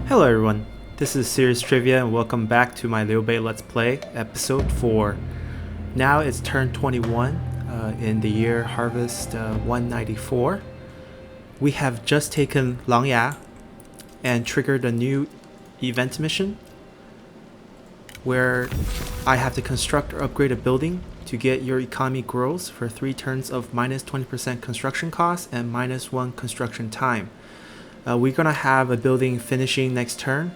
Hello everyone, this is Serious Trivia and welcome back to my Liu Bei Let's Play, episode 4. Now it's turn 21 in the year Harvest 194. We have just taken Langya and triggered a new event mission where I have to construct or upgrade a building to get your economy growth for 3 turns of minus 20% construction cost and minus 1 construction time. We're gonna have a building finishing next turn,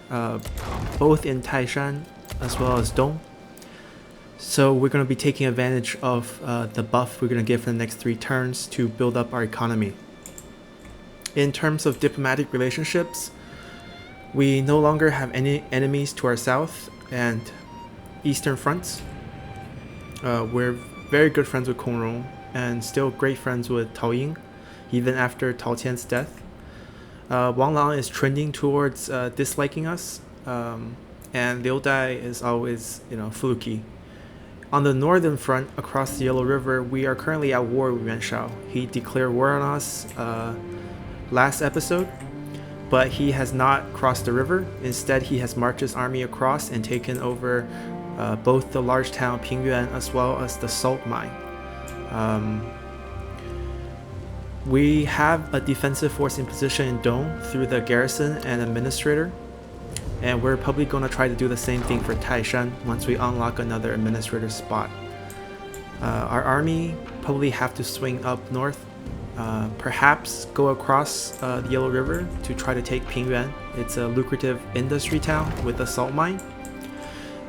both in Taishan as well as Dong. So we're gonna be taking advantage of the buff we're gonna get for the next 3 turns to build up our economy. In terms of diplomatic relationships, we no longer have any enemies to our south and eastern fronts. We're very good friends with Kongrong and still great friends with Tao Ying, even after Tao Qian's death. Wang Lang is trending towards disliking us, and Liu Dai is always, fluky. On the northern front, across the Yellow River, we are currently at war with Yuan Shao. He declared war on us last episode, but he has not crossed the river. Instead, he has marched his army across and taken over both the large town Pingyuan as well as the salt mine. We have a defensive force in position in Dong through the garrison and administrator, and we're probably going to try to do the same thing for Taishan once we unlock another administrator spot. Our army probably have to swing up north, perhaps go across the Yellow River to try to take Pingyuan. It's a lucrative industry town with a salt mine.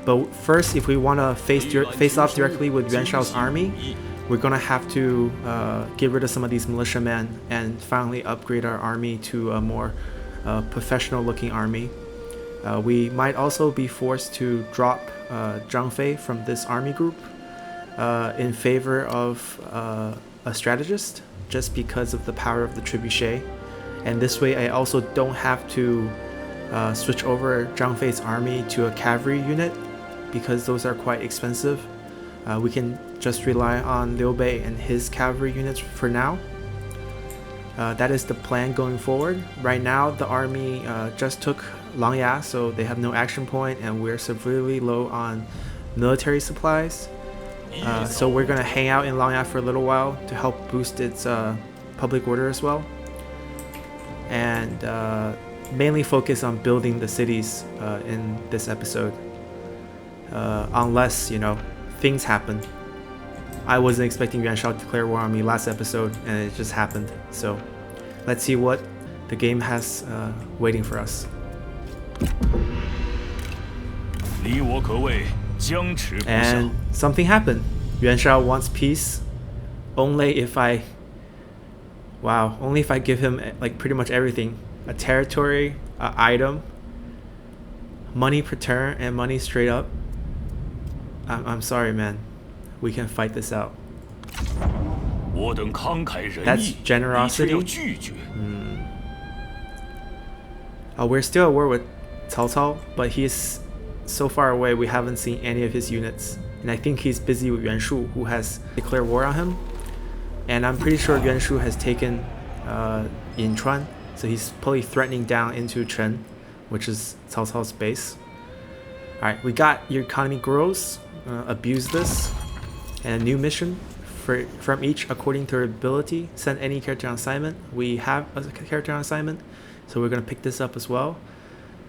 But first, if we want to face off directly with Yuan Shao's army, we're gonna have to get rid of some of these militiamen and finally upgrade our army to a more professional looking army. We might also be forced to drop Zhang Fei from this army group in favor of a strategist, just because of the power of the trebuchet. And this way I also don't have to switch over Zhang Fei's army to a cavalry unit, because those are quite expensive. We can just rely on Liu Bei and his cavalry units for now. That is the plan going forward. Right now, the army just took Langya, so they have no action point, and we're severely low on military supplies. So we're gonna hang out in Langya for a little while to help boost its public order as well, and mainly focus on building the cities in this episode. Unless, things happen. I wasn't expecting Yuan Shao to declare war on me last episode, and it just happened. So let's see what the game has waiting for us. And something happened. Yuan Shao wants peace only if I give him like pretty much everything. A territory, an item, money per turn, and money straight up. I'm sorry, man. We can fight this out. That's generosity. We're still at war with Cao Cao, but he's so far away we haven't seen any of his units. And I think he's busy with Yuan Shu, who has declared war on him. And I'm pretty sure Yuan Shu has taken Yinchuan, so he's probably threatening down into Chen, which is Cao Cao's base. Alright, we got your economy grows. Abuse this, and a new mission from each according to their ability. Send any character on assignment. We have a character on assignment, so we're going to pick this up as well.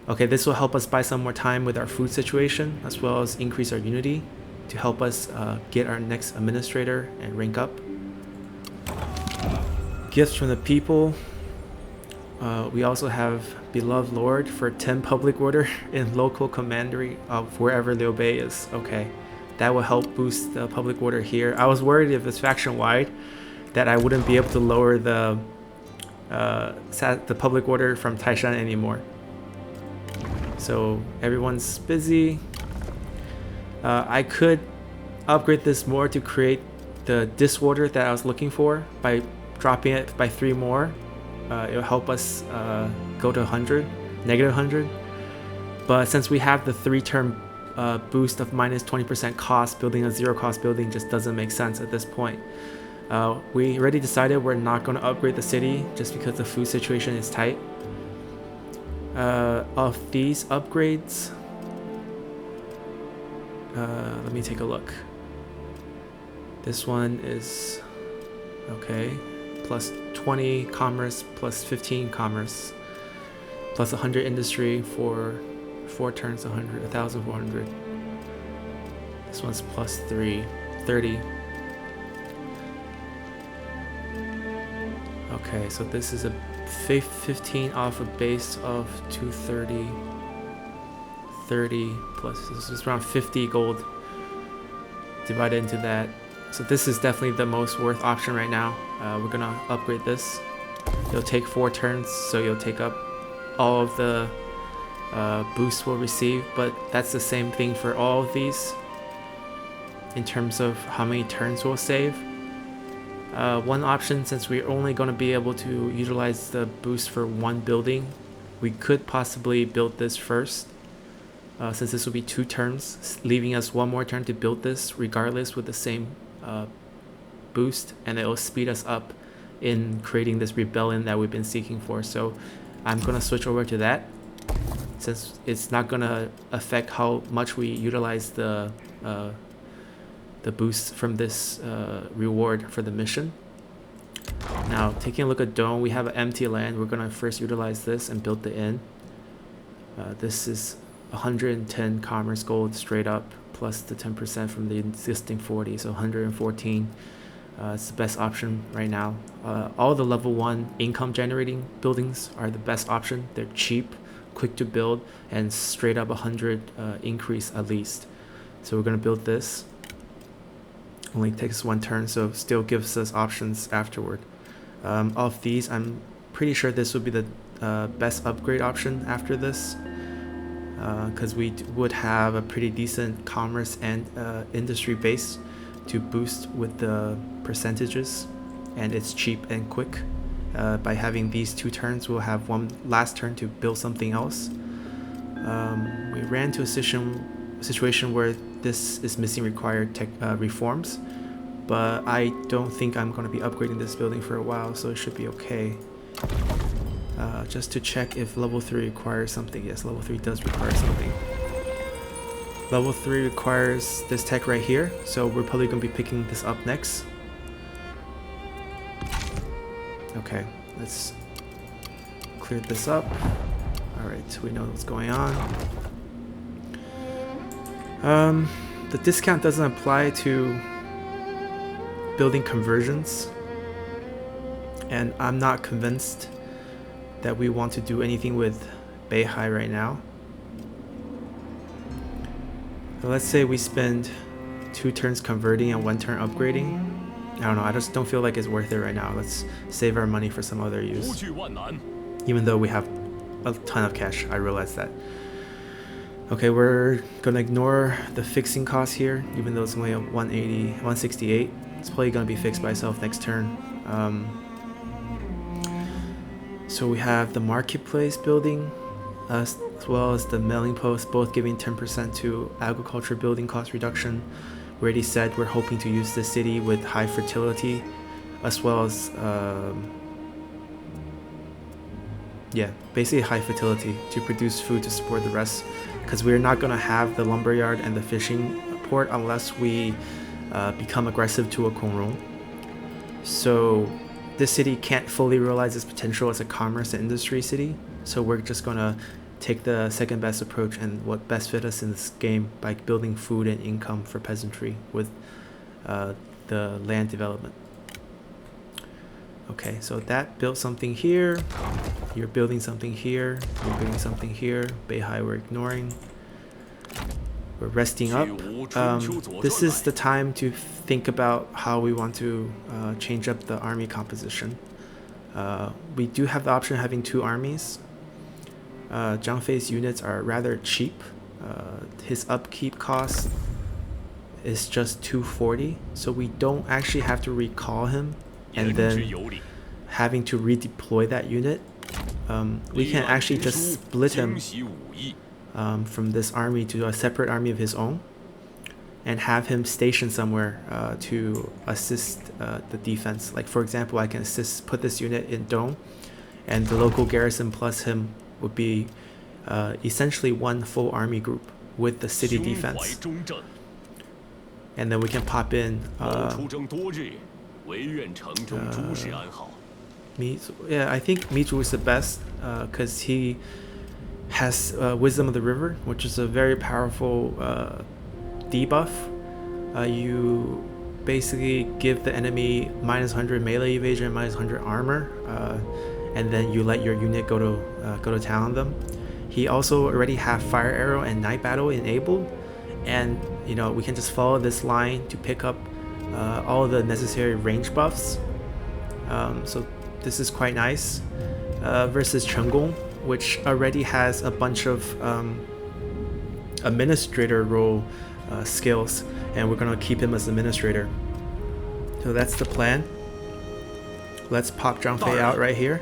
Okay, this will help us buy some more time with our food situation, as well as increase our unity to help us get our next administrator and rank up. Gifts from the people. We also have Beloved Lord for 10 public order in local commandery of wherever Liu Bei is. Okay, that will help boost the public order here. I was worried if it's faction wide that I wouldn't be able to lower the public order from Taishan anymore. So everyone's busy. I could upgrade this more to create the disorder that I was looking for by dropping it by 3 more. It'll help us go to negative 100. But since we have the 3-turn boost of minus 20% cost, building a 0 cost building just doesn't make sense at this point. We already decided we're not going to upgrade the city just because the food situation is tight. Of these upgrades, let me take a look. This one is okay, plus 20 commerce, plus 15 commerce, plus 100 industry for 4 turns, 100, 1,400. This one's plus 3, 30. Okay, so this is a 15 off a base of 230. 30 plus, this is around 50 gold divided into that. So this is definitely the most worth option right now. We're gonna upgrade this. It'll take 4 turns, so you'll take up all of the boosts we'll receive, but that's the same thing for all of these in terms of how many turns we'll save. One option, since we're only going to be able to utilize the boost for 1 building, we could possibly build this first, since this will be 2 turns, leaving us 1 more turn to build this regardless with the same boost, and it will speed us up in creating this rebellion that we've been seeking for. So I'm going to switch over to that, since it's not going to affect how much we utilize the boost from this reward for the mission. Now, taking a look at Dome, we have an empty land. We're going to first utilize this and build the inn. This is 110 commerce gold straight up, plus the 10% from the existing 40, so 114. It's the best option right now. All the level 1 income generating buildings are the best option. They're cheap, quick to build, and straight up 100 increase at least. So we're going to build this. Only takes 1 turn, so still gives us options afterward. Of these, I'm pretty sure this would be the best upgrade option after this, because we would have a pretty decent commerce and industry base to boost with the percentages, and it's cheap and quick. By having these 2 turns, we'll have 1 last turn to build something else. We ran into a situation where this is missing required tech reforms, but I don't think I'm going to be upgrading this building for a while, so it should be okay. Just to check if level 3 requires something. Yes, level 3 does require something. Level 3 requires this tech right here, so we're probably going to be picking this up next. Okay, let's clear this up. Alright, we know what's going on. The discount doesn't apply to building conversions, and I'm not convinced that we want to do anything with Beihai right now. So let's say we spend 2 turns converting and 1 turn upgrading. I don't know, I just don't feel like it's worth it right now. Let's save our money for some other use. Even though we have a ton of cash, I realize that. Okay, we're gonna ignore the fixing cost here, even though it's only a 180, 168. It's probably gonna be fixed by itself next turn. So we have the marketplace building, as well as the mailing post, both giving 10% to agriculture building cost reduction. We already said we're hoping to use this city with high fertility, as well as basically high fertility to produce food to support the rest, because we're not going to have the lumberyard and the fishing port unless we become aggressive to a Kongrong. So this city can't fully realize its potential as a commerce and industry city, so we're just going to take the second best approach and what best fit us in this game by building food and income for peasantry with the land development. Okay, so that built something here, you're building something here, you're building something here. Beihai we're ignoring. We're resting up. This is the time to think about how we want to change up the army composition. We do have the option of having 2 armies. Zhang Fei's units are rather cheap. His upkeep cost is just 240, so we don't actually have to recall him and then having to redeploy that unit. We can actually just split him from this army to a separate army of his own and have him stationed somewhere to assist the defense. Like for example, I can put this unit in Dome, and the local garrison plus him would be essentially one full army group with the city defense. And then we can pop in yeah, I think Mizhu is the best because he has Wisdom of the River, which is a very powerful debuff. You basically give the enemy -100 melee evasion, -100 armor, and then you let your unit go to town on them. He also already have Fire Arrow and Night Battle enabled, and you know, we can just follow this line to pick up all the necessary range buffs. So this is quite nice versus Chenggong, which already has a bunch of administrator role skills, and we're gonna keep him as administrator. So that's the plan. Let's pop Zhang Fei out right here.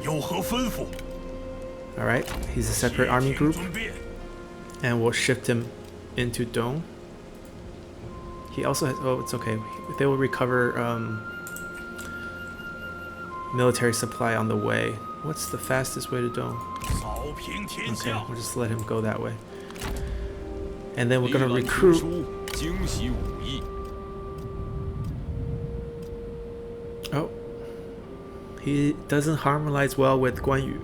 Alright, he's a separate army group, and we'll shift him into Dong. He also has, oh, it's okay, they will recover military supply on the way. What's the fastest way to Dong? Okay, we'll just let him go that way. And then we're gonna recruit. Oh, he doesn't harmonize well with Guan Yu.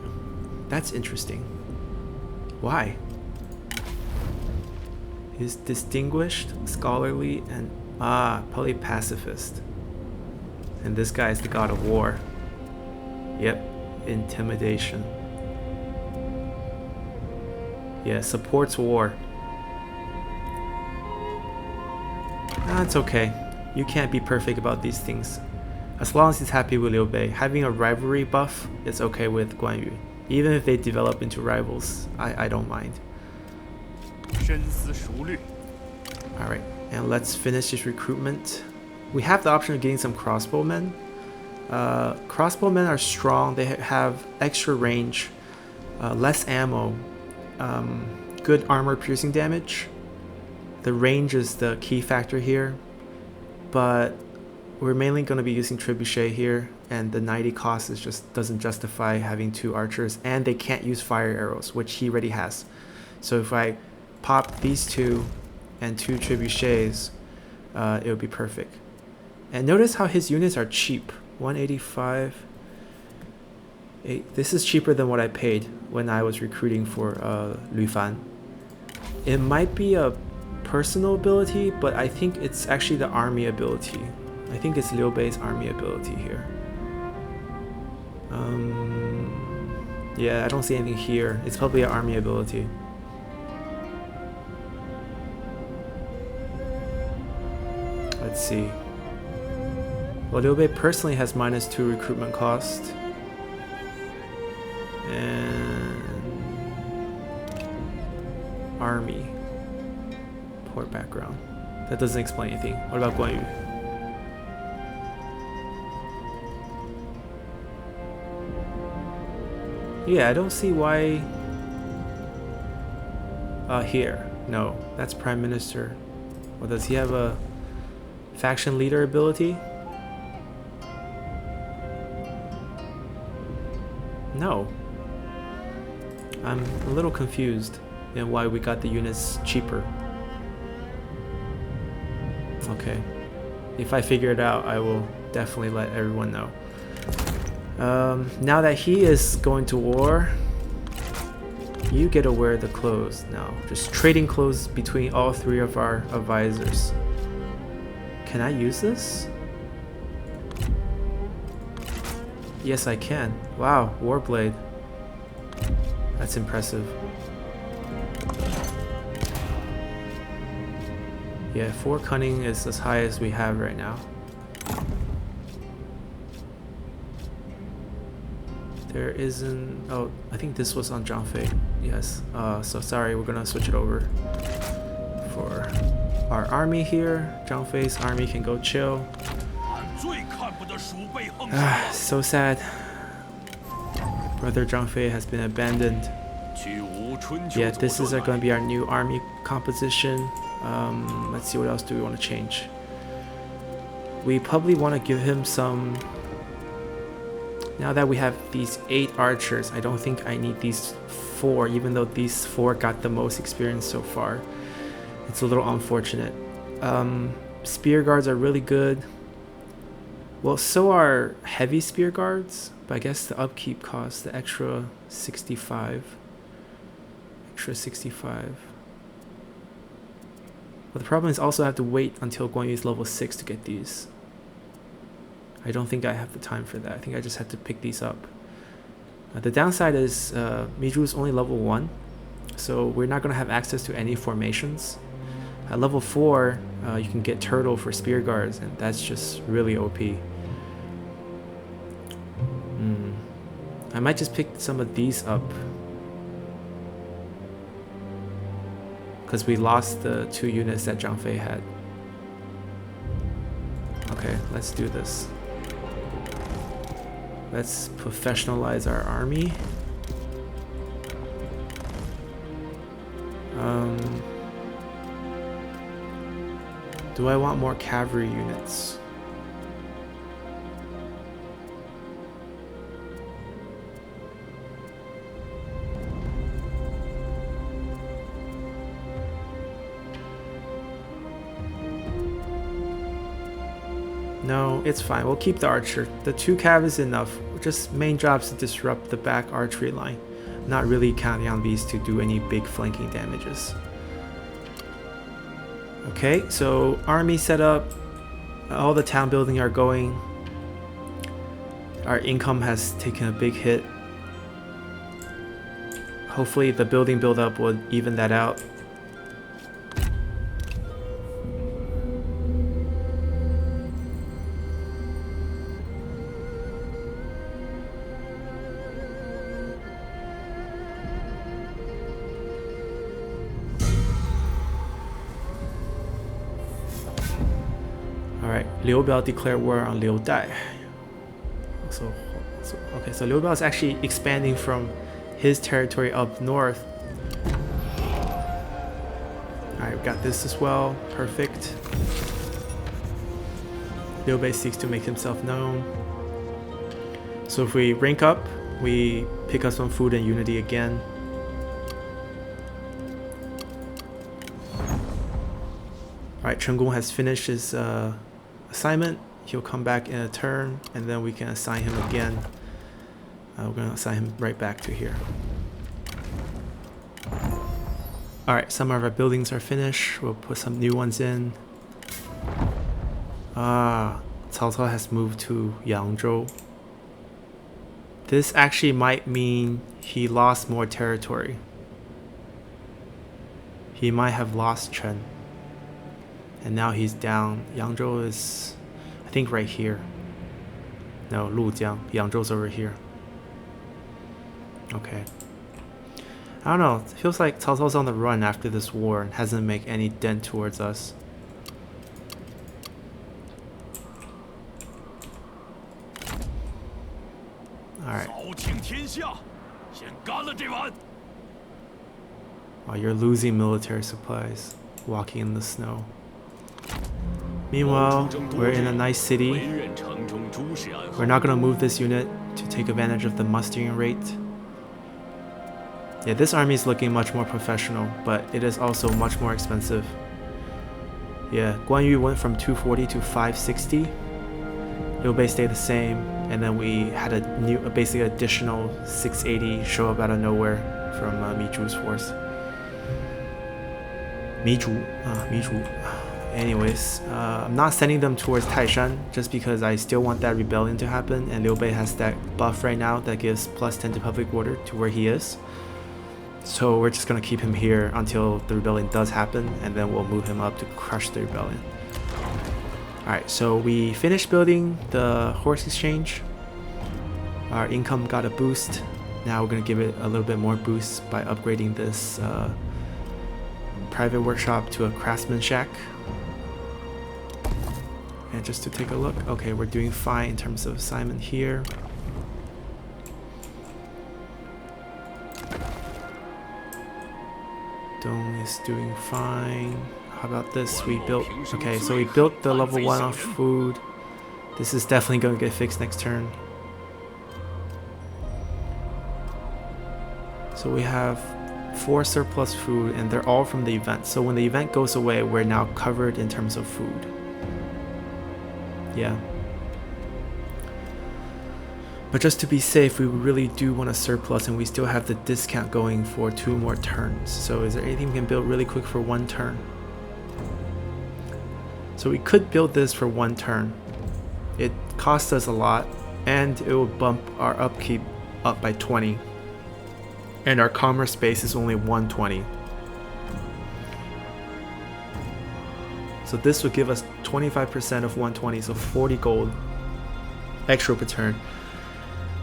That's interesting. Why? He's distinguished, scholarly, and probably pacifist. And this guy is the god of war. Yep, intimidation. Yeah, supports war. It's okay. You can't be perfect about these things. As long as he's happy with Liu Bei, having a rivalry buff is okay with Guan Yu. Even if they develop into rivals, I don't mind. Alright, and let's finish this recruitment. We have the option of getting some crossbowmen. Crossbowmen are strong, they have extra range, less ammo, good armor piercing damage. The range is the key factor here, but we're mainly going to be using trebuchet here, and the 90 cost is just doesn't justify having 2 archers, and they can't use fire arrows, which he already has. So if I pop these 2 and 2 trebuchets, it would be perfect. And notice how his units are cheap. 185. This is cheaper than what I paid when I was recruiting for Lu Fan. It might be a personal ability, but I think it's actually the army ability. I think it's Liu Bei's army ability here. Yeah, I don't see anything here. It's probably an army ability. Let's see. Well, Liu Bei personally has -2 recruitment cost. And army. Poor background. That doesn't explain anything. What about Guan Yu? Yeah, I don't see why. Here. No, that's Prime Minister. Or does he have a faction leader ability? No. I'm a little confused in why we got the units cheaper. Okay. If I figure it out, I will definitely let everyone know. Now that he is going to war, you get to wear the clothes now. Just trading clothes between all 3 of our advisors. Can I use this? Yes, I can. Wow, Warblade. That's impressive. Yeah, 4 cunning is as high as we have right now. There isn't... Oh, I think this was on Zhang Fei. Yes. So sorry, we're gonna switch it over for our army here. Zhang Fei's army can go chill. So sad. Brother Zhang Fei has been abandoned. Yeah, this is going to be our new army composition. Let's see, what else do we want to change? We probably want to give him some... Now that we have these 8 archers, I don't think I need these 4, even though these 4 got the most experience so far. It's a little unfortunate. Spear guards are really good. Well, so are heavy spear guards, but I guess the upkeep costs the extra 65. Extra 65. But the problem is also I have to wait until Guan Yu is level 6 to get these. I don't think I have the time for that. I think I just have to pick these up. The downside is Miju is only level 1, so we're not going to have access to any formations. At level 4, you can get Turtle for Spear Guards, and that's just really OP. I might just pick some of these up, because we lost the 2 units that Zhang Fei had. Okay, let's do this. Let's professionalize our army. Do I want more cavalry units? No, it's fine. We'll keep the archer. The 2 cav is enough. Just main jobs to disrupt the back archery line. Not really counting on these to do any big flanking damages. Okay, so army setup. All the town building are going. Our income has taken a big hit. Hopefully the building build-up will even that out. Alright, Liu Bei declared war on Liu Dai. Okay, so Liu Bei is actually expanding from his territory up north. Alright, we got this as well. Perfect. Liu Bei seeks to make himself known. So if we rank up, we pick up some food and unity again. Alright, Chen Gong has finished his assignment. He'll come back in a turn, and then we can assign him again. We're going to assign him right back to here. Alright, some of our buildings are finished. We'll put some new ones in. Cao Cao has moved to Yangzhou. This actually might mean he lost more territory. He might have lost Chen. And now he's down. Yangzhou is, I think, right here. No, Lujiang. Yangzhou's over here. Okay. I don't know. It feels like Cao Cao's on the run after this war and hasn't made any dent towards us. Alright. Wow, you're losing military supplies, walking in the snow. Meanwhile, we're in a nice city. We're not gonna move this unit to take advantage of the mustering rate. Yeah, this army is looking much more professional, but it is also much more expensive. Yeah, Guan Yu went from 240 to 560. Liu Bei stayed the same, and then we had a new, basically additional 680 show up out of nowhere from Miju's force. Miju. Anyways, I'm not sending them towards Taishan just because I still want that rebellion to happen, and Liu Bei has that buff right now that gives +10 to public order to where he is. So we're just gonna keep him here until the rebellion does happen, and then we'll move him up to crush the rebellion. Alright, so we finished building the horse exchange. Our income got a boost. Now we're gonna give it a little bit more boost by upgrading this private workshop to a craftsman shack. And just to take a look, okay, we're doing fine in terms of assignment here. Dong is doing fine. How about this? We built, okay, so we built the level 1 off food. This is definitely going to get fixed next turn. So we have 4 surplus food, and they're all from the event. So when the event goes away, we're now covered in terms of food. Yeah. But just to be safe, we really do want a surplus, and we still have the discount going for 2 more turns. So is there anything we can build really quick for 1 turn? So we could build this for 1 turn. It costs us a lot, and it will bump our upkeep up by 20. And our commerce space is only 120. So this would give us 25% of 120, so 40 gold extra per turn.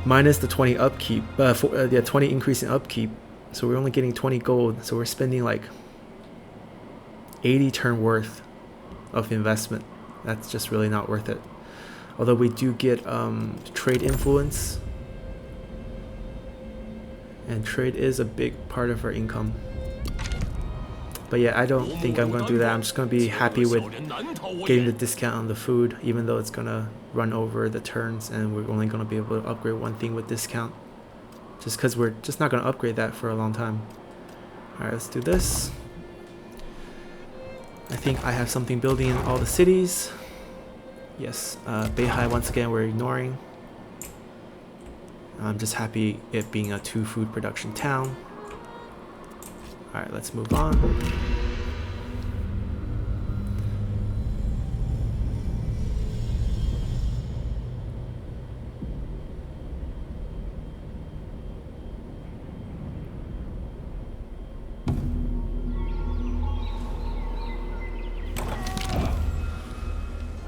Minus the 20 upkeep, 20 increase in upkeep. So we're only getting 20 gold, so we're spending like 80 turn worth of investment. That's just really not worth it. Although we do get trade influence, and trade is a big part of our income. But yeah, I don't think I'm going to do that. I'm just going to be happy with getting the discount on the food, even though it's going to run over the turns and we're only going to be able to upgrade 1 thing with discount. Just because we're just not going to upgrade that for a long time. Alright, let's do this. I think I have something building in all the cities. Yes, Beihai once again we're ignoring. I'm just happy it being a 2 food production town. Alright, let's move on.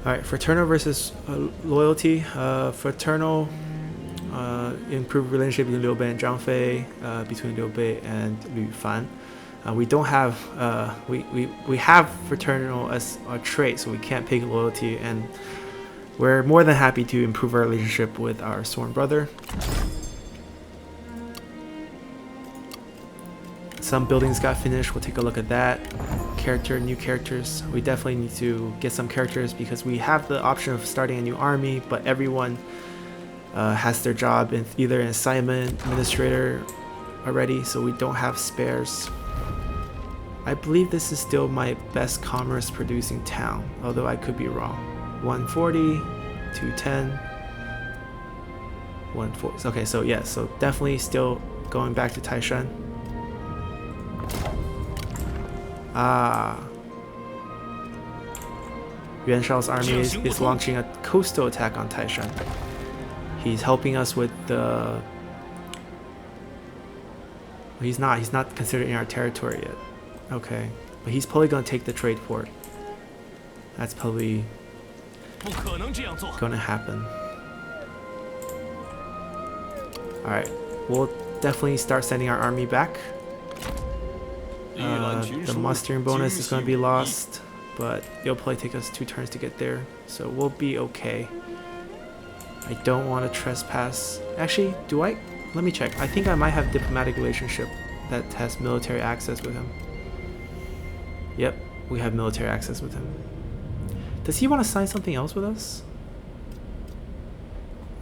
Alright, fraternal versus loyalty. Fraternal, improved relationship between Liu Bei and Zhang Fei, between Liu Bei and Liu Fan. We don't have, we have fraternal as a trait, so we can't pick loyalty, and we're more than happy to improve our relationship with our sworn brother. Some buildings got finished, we'll take a look at that. New characters. We definitely need to get some characters because we have the option of starting a new army, but everyone has their job in either an assignment, administrator already, so we don't have spares. I believe this is still my best commerce producing town, although I could be wrong. 140, 210, 140. Okay, so yeah, so definitely still going back to Taishan. Yuan Shao's army is launching a coastal attack on Taishan. He's helping us with the... He's not considered in our territory yet. Okay, but he's probably gonna take the trade port. That's probably gonna happen. Alright, we'll definitely start sending our army back. The mustering bonus is going to be lost, but it'll probably take us 2 turns to get there, so we'll be okay. I don't want to trespass. Actually, do I? Let me check. I think I might have diplomatic relationship that has military access with him. Yep, we have military access with him. Does he want to sign something else with us?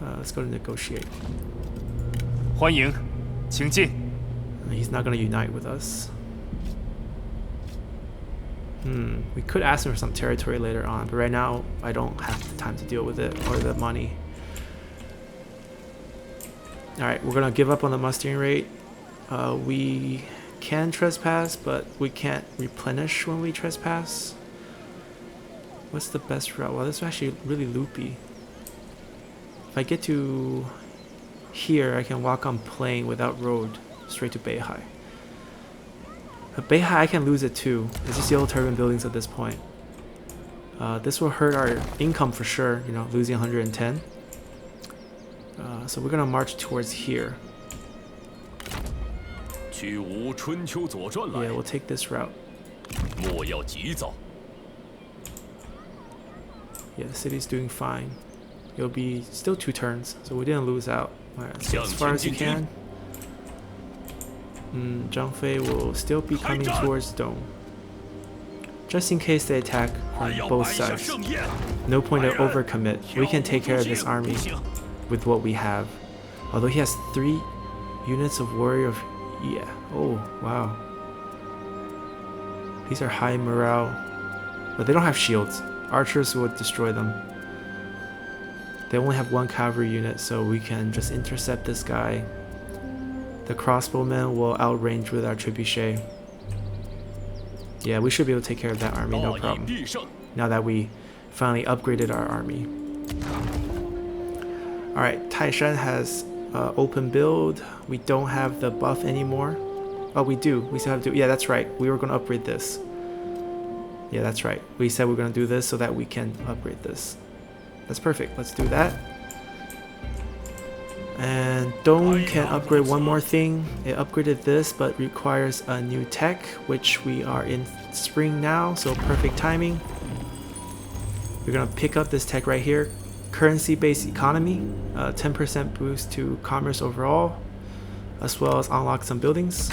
Let's go to negotiate. 欢迎，请进。 He's not going to unite with us. We could ask him for some territory later on, but right now I don't have the time to deal with it or the money. Alright, we're gonna give up on the mustering rate. We can trespass, but we can't replenish when we trespass. What's the best route? Well, this is actually really loopy. If I get to here, I can walk on plain without road straight to Beihai. But Beihai, I can lose it too. It's just yellow turban buildings at this point. This will hurt our income for sure, you know, losing 110. So we're gonna march towards here. Yeah, we'll take this route. Yeah, the city's doing fine. It'll be still 2 turns, so we didn't lose out. Alright, let's get as far as you can. Zhang Fei will still be coming towards Dome. Just in case they attack from both sides. No point to overcommit. We can take care of this army with what we have. Although he has 3 units of warrior of Yeah. Oh, wow. These are high morale. But they don't have shields. Archers would destroy them. They only have 1 cavalry unit, so we can just intercept this guy. The crossbowmen will outrange with our trebuchet. Yeah, we should be able to take care of that army, no problem. Now that we finally upgraded our army. Alright, Taishan has open build. We don't have the buff anymore. Oh, we do. We still have to do. Yeah, that's right. We were going to upgrade this. Yeah, that's right. We said we are going to do this so that we can upgrade this. That's perfect. Let's do that. And Dong can upgrade one more thing. It upgraded this, but requires a new tech, which we are in spring now, so perfect timing. We're going to pick up this tech right here. Currency-based economy, 10% boost to commerce overall, as well as unlock some buildings.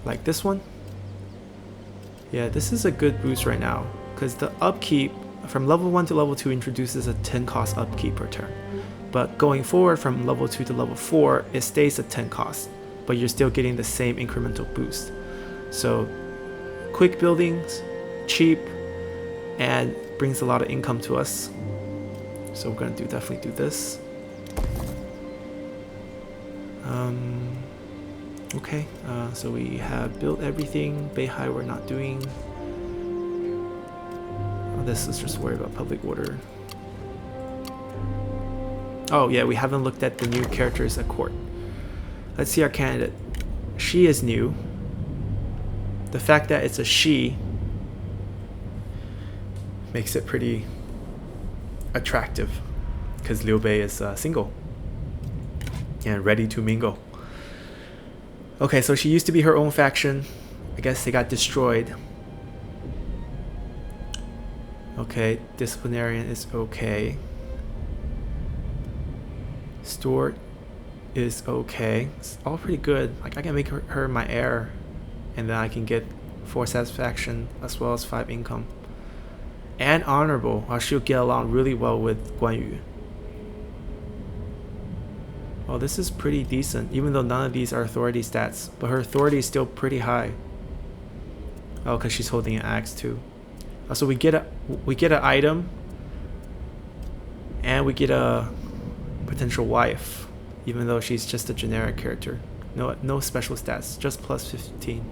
Like this one. Yeah, this is a good boost right now, because the upkeep from level 1 to level 2 introduces a 10 cost upkeep per turn. But going forward from level 2 to level 4, it stays at 10 cost, but you're still getting the same incremental boost. So quick buildings, cheap, and brings a lot of income to us. So we're gonna definitely do this. Okay, so we have built everything. Beihai we're not doing. This is just worry about public order. Oh yeah, we haven't looked at the new characters at court. Let's see our candidate. She is new. The fact that it's a she makes it pretty attractive, because Liu Bei is single and ready to mingle. Okay, so she used to be her own faction. I guess they got destroyed. Okay, disciplinarian is okay. Steward is okay. It's all pretty good. Like I can make her my heir, and then I can get 4 satisfaction as well as 5 income. And honorable. She'll get along really well with Guan Yu. Oh, this is pretty decent, even though none of these are authority stats, but her authority is still pretty high. Oh, because she's holding an axe too. So we get an item, and we get a potential wife, even though she's just a generic character. No special stats, just plus 15.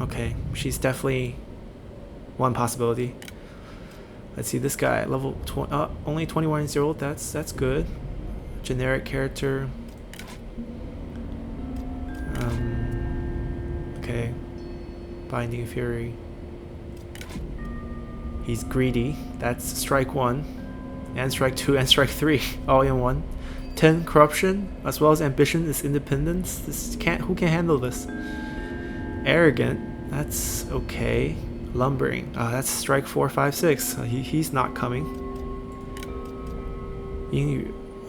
Okay, she's definitely one possibility. Let's see this guy, level only 21 years old. That's good. Generic character. Okay, Binding Fury. He's greedy. That's strike 1, and strike 2, and strike 3, all in one. 10 corruption, as well as ambition is independence. Who can handle this? Arrogant. That's okay. Lumbering. That's strike 4, 5, 6. He's not coming.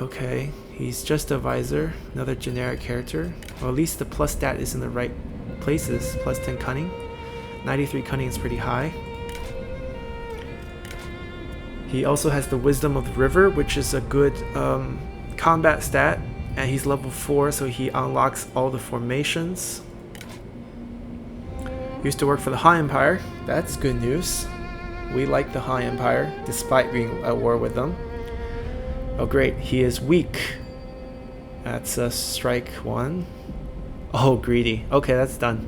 Okay. He's just a visor. Another generic character. Well, at least the plus stat is in the right places. Plus 10 cunning. 93 cunning is pretty high. He also has the wisdom of the river, which is a good combat stat. And he's level 4, so he unlocks all the formations. Used to work for the Han Empire. That's good news. We like the Han Empire, despite being at war with them. Oh great, he is weak. That's a strike 1. Oh, greedy. Okay, that's done.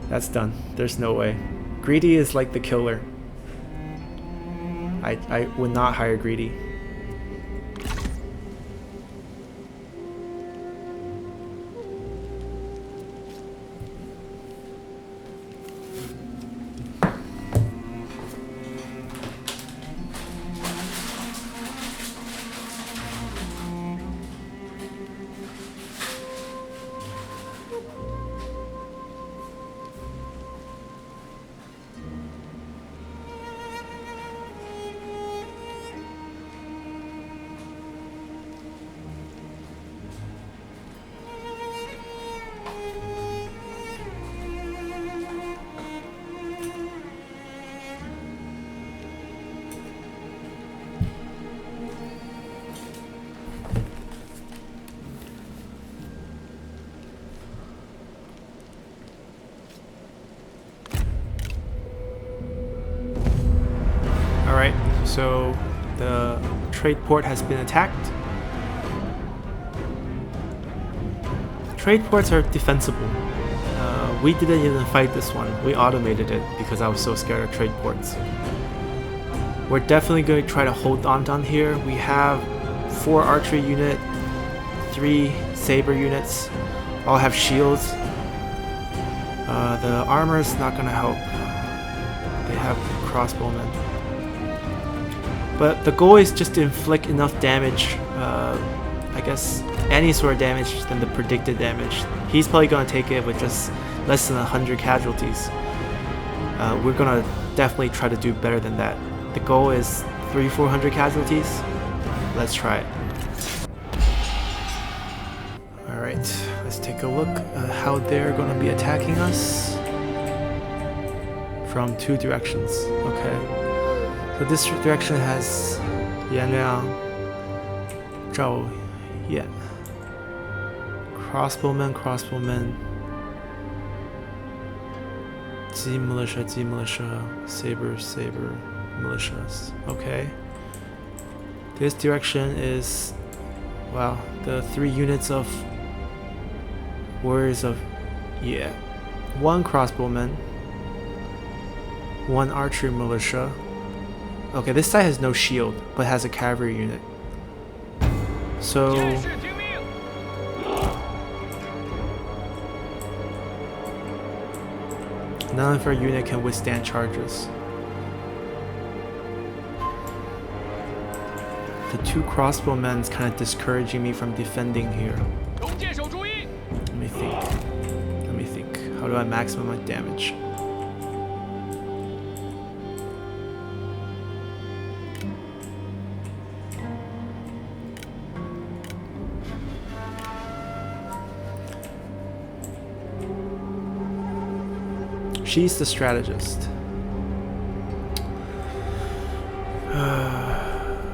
That's done. There's no way. Greedy is like the killer. I would not hire greedy. So the trade port has been attacked. Trade ports are defensible. We didn't even fight this one. We automated it because I was so scared of trade ports. We're definitely going to try to hold on down here. We have 4 archery unit, 3 saber units, all have shields. The armor is not going to help. They have crossbowmen. But the goal is just to inflict enough damage, I guess any sort of damage than the predicted damage. He's probably going to take it with just less than 100 casualties. We're going to definitely try to do better than that. The goal is 300-400 casualties. Let's try it. Alright, let's take a look at how they're going to be attacking us from 2 directions. Okay, so this direction has Yan Liang, Zhao Yan. Crossbowmen, Z militia, saber, militias. Okay. This direction is, wow, the 3 units of warriors of, 1 crossbowman, 1 archer militia. Okay, this side has no shield, but has a cavalry unit. So none of our unit can withstand charges. The 2 crossbowmen is kind of discouraging me from defending here. Let me think. How do I maximum my damage? She's the strategist.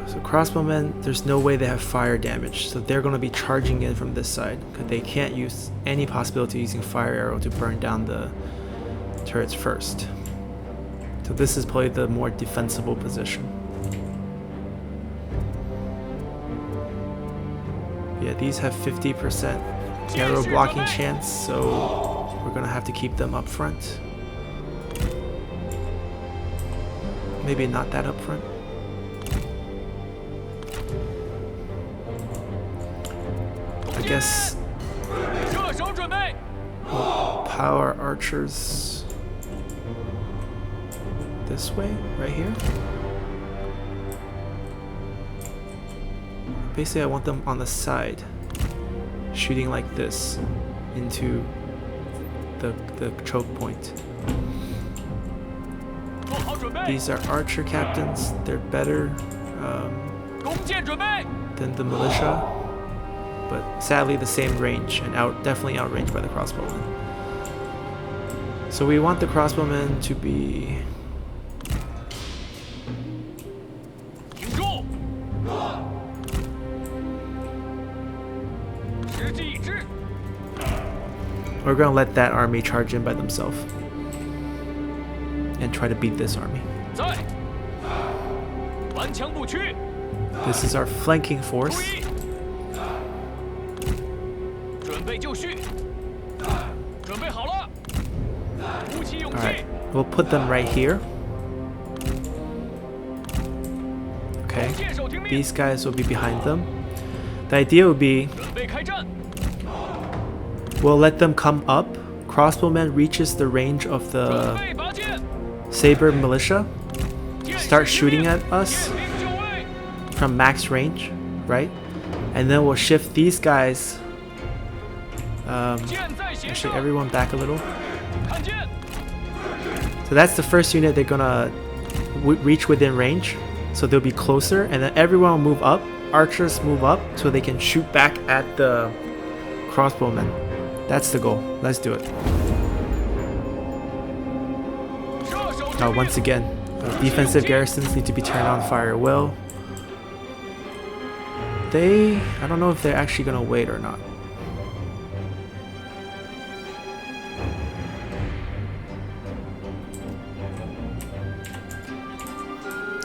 So crossbowmen, there's no way they have fire damage, so they're going to be charging in from this side because they can't use any possibility using fire arrow to burn down the turrets first. So this is probably the more defensible position. Yeah, these have 50% arrow blocking chance, so we're going to have to keep them up front. Maybe not that up front. I guess power archers this way, right here. Basically, I want them on the side, shooting like this into the choke point. These are archer captains. They're better than the militia, but sadly the same range and definitely outranged by the crossbowmen. So we want the crossbowmen to be we're gonna let that army charge in by themselves and try to beat this army. This is our flanking force. Alright, we'll put them right here. Okay, these guys will be behind them. The idea would be we'll let them come up. Crossbowman reaches the range of the saber militia, start shooting at us from max range, right? And then we'll shift these guys. Actually, everyone back a little. So that's the first unit they're gonna reach within range. So they'll be closer, and then everyone will move up. Archers move up so they can shoot back at the crossbowmen. That's the goal. Let's do it. Once again, defensive garrisons need to be turned on fire well. I don't know if they're actually gonna wait or not.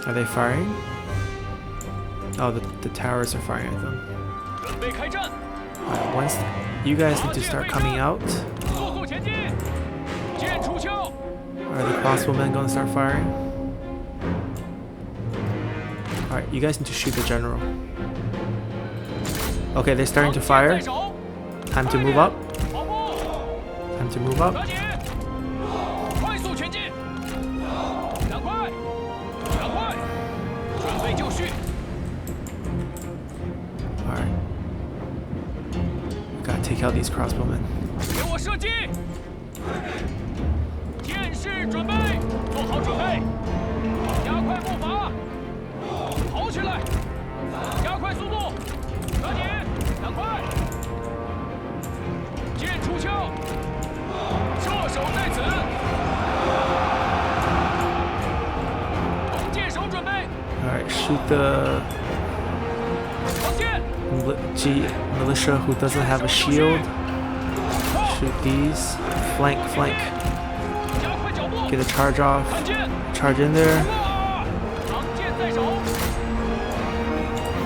Are they firing? Oh, the towers are firing at them. 准备开战， Alright, once you guys need to start coming out. 速速前进，剑出鞘， Are the crossbowmen gonna start firing? Alright, you guys need to shoot the general. Okay, they're starting to 在 fire. 手， Time to move up. 跑步， Time to move up. 抓紧，快速前进，赶快，赶快，准备就绪， Alright. We gotta take out these crossbowmen. 给我射击，剑士准备，做好准备，加快步伐，跑起来，加快速度，抓紧，赶快，剑出鞘，射手在此，弓箭手准备， Alright, shoot the 放箭， militia who doesn't have a shield. Shoot these. Flank, flank. 加快脚步， Get a charge off. 看箭， Charge in there. 哇，长剑在手，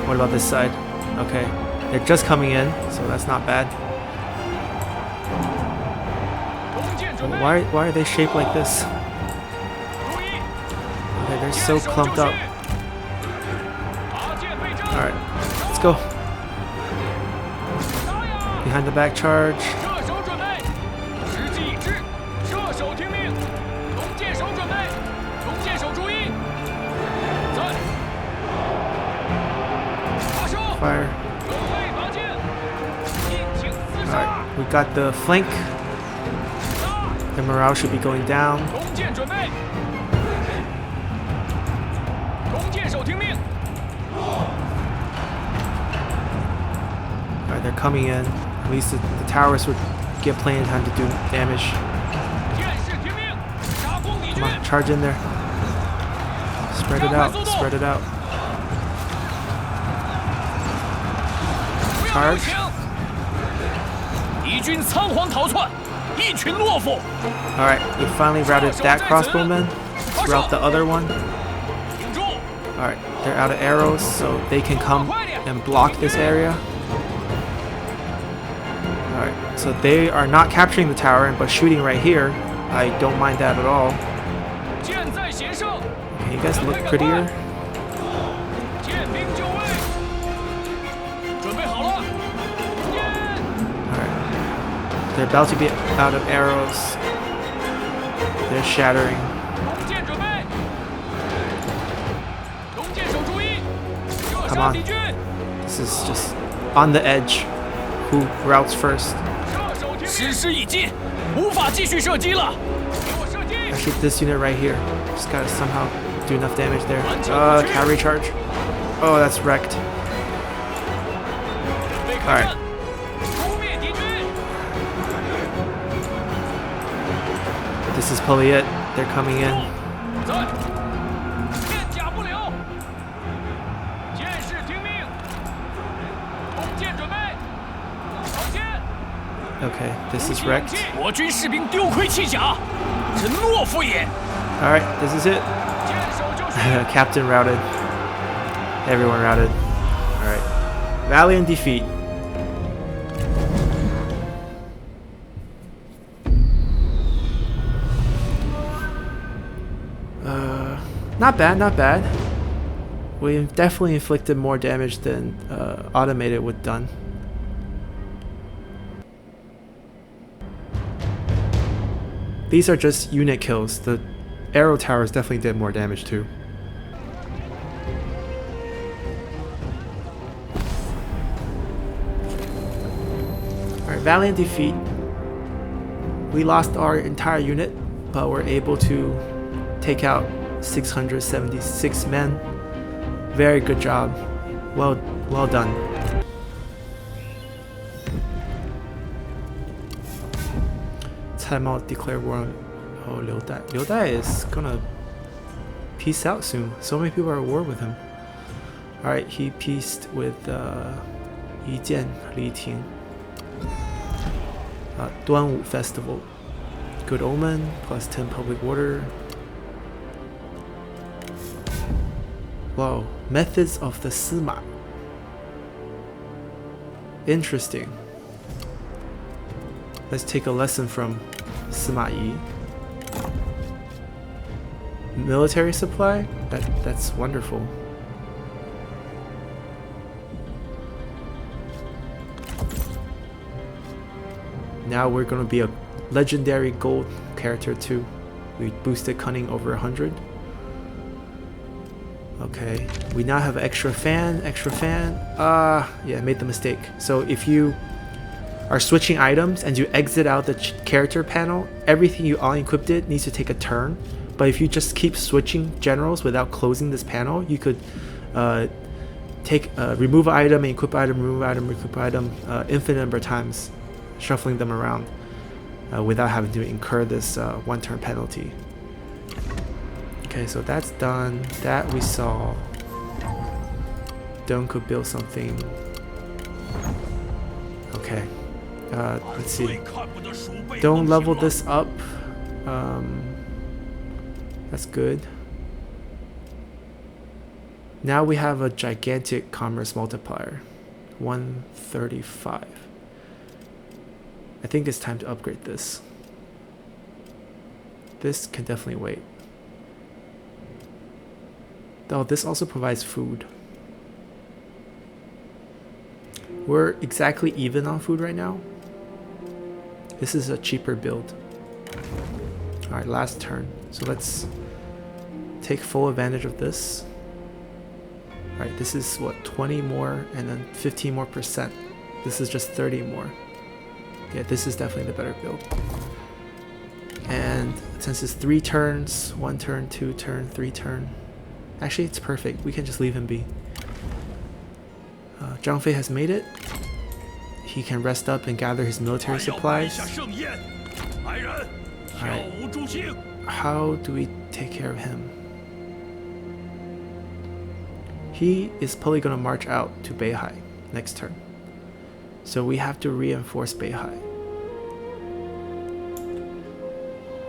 What about this side? Okay. They're just coming in, so that's not bad. 弓箭准备， Why are they shaped like this? 注意， Okay, they're 箭 so 手 clumped 就 up. 绪，拔剑备阵， Alright, let's go. 杀呀！ Behind the back charge. 射手准备，时机已至，射手听命，弓箭手准备，弓箭手注意，在，发射， Fire. 准备拔剑，尽情厮杀， Alright, we got the flank. 杀， The morale should be going down. 弓箭准备，弓箭手听命， Alright, they're coming in. At least the towers would get plenty of time to do damage. 剑士听命，杀光敌军 Come，on, charge in there. Spread it out. Spread it out. 不要留情，敌军仓皇逃窜，一群懦夫， Alright, we finally routed that crossbowman. Let's route the other one. 挺住， Alright, they're out of arrows, so they can come and block this area. Alright, so they are not capturing the tower, but shooting right here. I don't mind that at all. 箭在弦上， Okay, you guys look prettier. 剑兵就位，准备好了，箭， Alright. They're about to be out of arrows. They're shattering. 弓箭准备，弓箭手注意，射 Come 杀 on. 敌军， This is just on the edge. Who routes first? 射手听命，时时已尽，无法继续射击了，给我射击， Actually, this unit right here. Just gotta somehow do enough damage there. Cavalry charge. Oh, that's wrecked. 准备开战，扑灭敌军， This is probably it. They're coming in. 在，片甲不留，剑士听命，弓箭准备，放箭。 Okay, this is wrecked. 我军士兵丢盔弃甲，真懦夫也！ Alright, this is it. 坚守就绪， Captain routed. Everyone routed. Alright. Valiant defeat. Not bad, not bad. We definitely inflicted more damage than automated would done. These are just unit kills. The arrow towers definitely did more damage too. Alright, valiant defeat. We lost our entire unit, but we're able to take out 676 men. Very good job. Well done. Cai Mao declared war on Liu Dai. Liu Dai is gonna peace out soon. So many people are at war with him. Alright, he peaced with Yi Jian, Li Ting. Duanwu Festival. Good Omen, plus 10 public order. Whoa, methods of the Sima. Interesting. Let's take a lesson from Sima Yi. Military supply? That's wonderful. Now we're gonna be a legendary gold character too. We boosted cunning over 100. Okay, we now have extra fan. Yeah, I made the mistake. So if you are switching items and you exit out the character panel, everything you unequipped it needs to take a turn. But if you just keep switching generals without closing this panel, you could remove an item and equip item, remove item, equip item, infinite number of times, shuffling them around without having to incur this one turn penalty. Okay, so that's done. That we saw. Dome could build something. Okay. Let's see. Don't level this up. That's good. Now we have a gigantic commerce multiplier. 135. I think it's time to upgrade this. This can definitely wait. Oh, this also provides food. We're exactly even on food right now. This is a cheaper build. Alright, last turn. So let's take full advantage of this. Alright, this is what, 20 more and then 15 more percent. This is just 30 more. Yeah, this is definitely the better build. And since it's 3 turns, 1 turn, 2 turn, 3 turn. Actually, it's perfect. We can just leave him be. Zhang Fei has made it. He can rest up and gather his military supplies. Alright. How do we take care of him? He is probably going to march out to Beihai next turn. So we have to reinforce Beihai.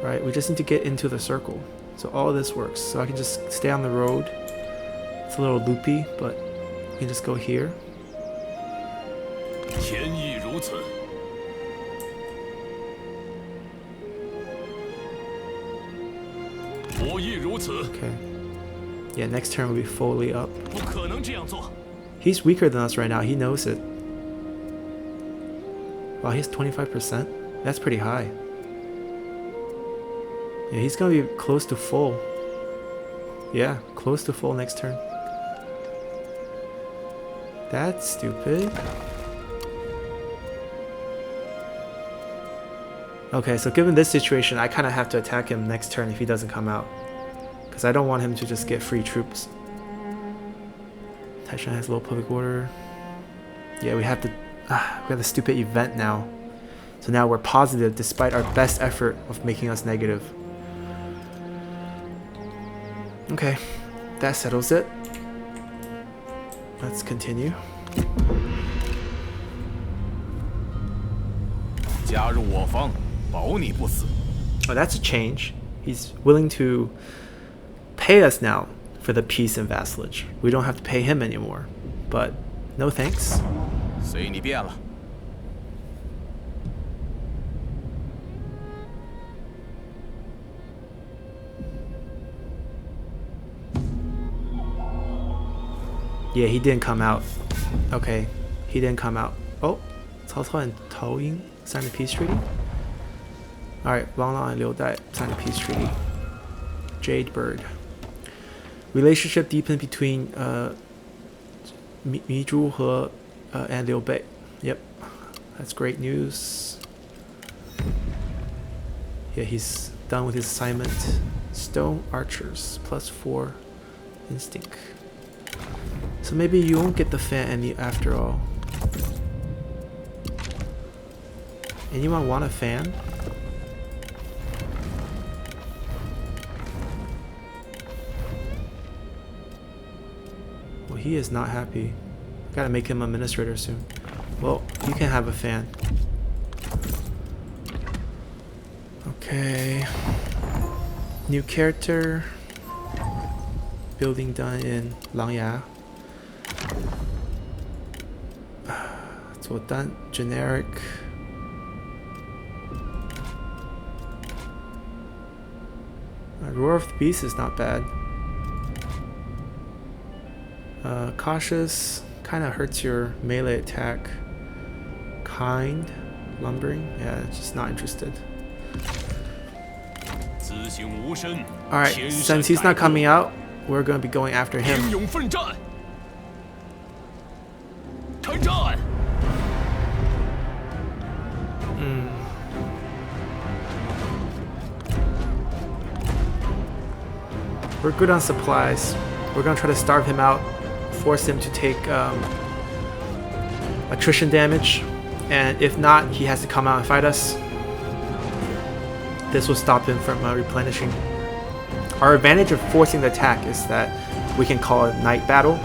Right, we just need to get into the circle. So all of this works. So I can just stay on the road. It's a little loopy, but we can just go here. Okay. Yeah, next turn will be fully up. He's weaker than us right now. He knows it. Wow, he has 25%. That's pretty high. Yeah, he's gonna be close to full. Yeah, close to full next turn. That's stupid. Okay, so given this situation, I kind of have to attack him next turn if he doesn't come out. Because I don't want him to just get free troops. Taishan has low public order. Yeah, we have the stupid event now. So now we're positive despite our best effort of making us negative. Okay, that settles it. Let's continue. Oh, that's a change. He's willing to pay us now for the peace and vassalage. We don't have to pay him anymore. But no thanks. Yeah, he didn't come out. Okay, he didn't come out. Oh, Cao Cao and Tao Ying signed a peace treaty. Alright, Wang Lang and Liu Bei signed a peace treaty. Jade Bird. Relationship deepened between Mi Zhu and Liu Bei. Yep, that's great news. Yeah, he's done with his assignment. Stone Archers, +4 instinct. So maybe you won't get the fan after all. Anyone want a fan? Well, he is not happy. Gotta make him administrator soon. Well, you can have a fan. Okay. New character. building done in Langya. 做单 generic. Roar of the Beast is not bad. Cautious kind of hurts your melee attack. Kind, lumbering, yeah, just not interested. Alright, since he's not coming out, we're going to be going after him. We're good on supplies. We're going to try to starve him out, force him to take attrition damage, and if not, he has to come out and fight us. This will stop him from replenishing. Our advantage of forcing the attack is that we can call it night battle,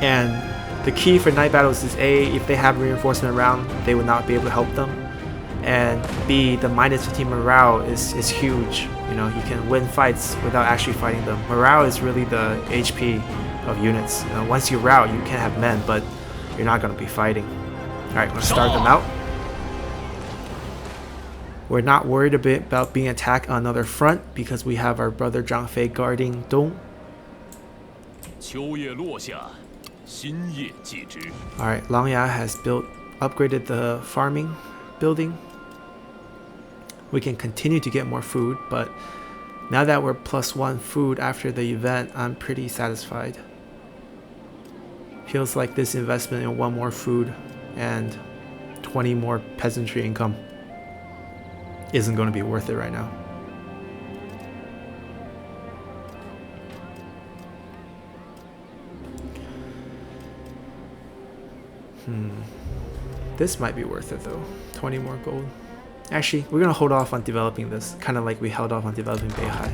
and the key for night battles is A, if they have reinforcement around, they would not be able to help them, and B, the minus 15 morale is huge. You know, you can win fights without actually fighting them. Morale is really the HP of units. You know, once you rout, you can have men, but you're not going to be fighting. Alright, I'm going to start them out. We're not worried a bit about being attacked on another front because we have our brother Zhang Fei guarding Dong. Alright, Langya has upgraded the farming building. We can continue to get more food, but now that we're +1 food after the event, I'm pretty satisfied. Feels like this investment in 1 more food and 20 more peasantry income isn't going to be worth it right now. This might be worth it though. 20 more gold. Actually, we're gonna hold off on developing this, kind of like we held off on developing Beihai,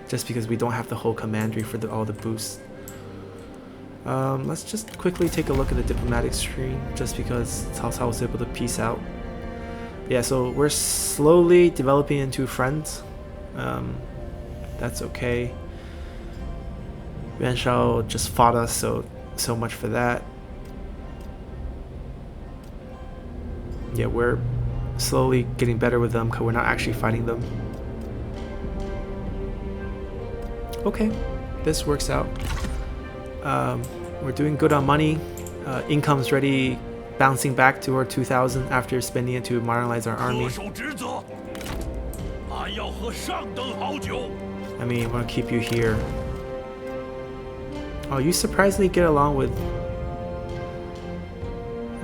just because we don't have the whole commandery for all the boosts. Let's just quickly take a look at the diplomatic screen, just because Cao Cao was able to peace out. Yeah, so we're slowly developing into friends. That's okay. Yuan Shao just fought us, so much for that. Yeah, we're slowly getting better with them because we're not actually fighting them. Okay, this works out. We're doing good on money. Income's ready, bouncing back to our 2,000 after spending it to modernize our army. I mean, I want to keep you here. Oh, you surprisingly get along with...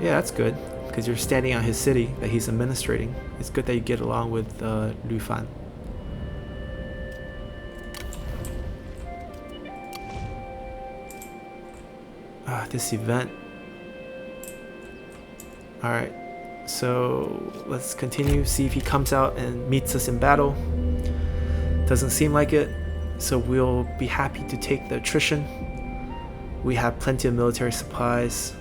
Yeah, that's good. Because you're standing on his city that he's administrating. It's good that you get along with Liu Fan. This event. Alright, so let's continue, see if he comes out and meets us in battle. Doesn't seem like it, so we'll be happy to take the attrition. We have plenty of military supplies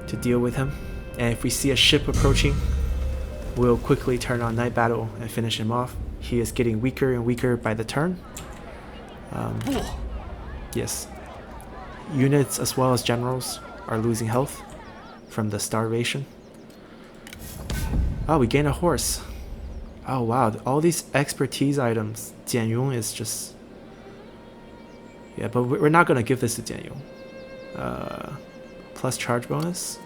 to deal with him. And if we see a ship approaching, we'll quickly turn on night battle and finish him off. He is getting weaker and weaker by the turn. Yes. Units as well as generals are losing health from the starvation. Oh, we gain a horse. Oh wow, all these expertise items. Jianyong is just... Yeah, but we're not going to give this to Jianyong. Plus charge bonus.